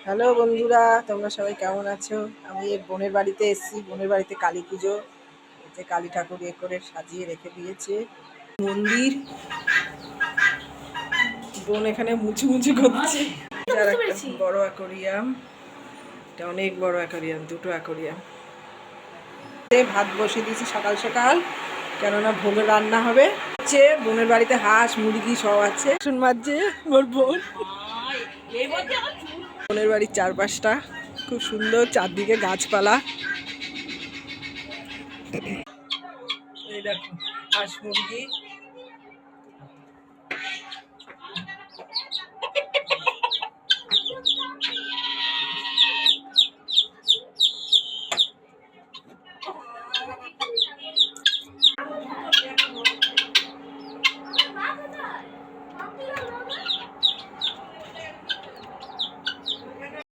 Hello বন্ধুরা, তোমরা সবাই কেমন আছো? আমি বোনের বাড়িতে এসেছি। বোনের বাড়িতে কালী পুজো, যে কালী ঠাকুর করে সাজিয়ে রেখে দিয়েছে মন্দির। বোন এখানে মুচু মুচু করছে। বড় অ্যাকোরিয়াম, এটা অনেক বড় অ্যাকোরিয়াম, দুটো অ্যাকোরিয়াম। ভাত বসিয়ে দিয়েছি সকাল সকাল, কেননা ভোগের রান্না হবে। বোনের বাড়িতে হাঁস মুরগি সব আছে। শুন মাঝে মোর বোন, বোনের বাড়ির চারপাশটা খুব সুন্দর, চারদিকে গাছপালা। এই দেখো হাঁস মুরগি,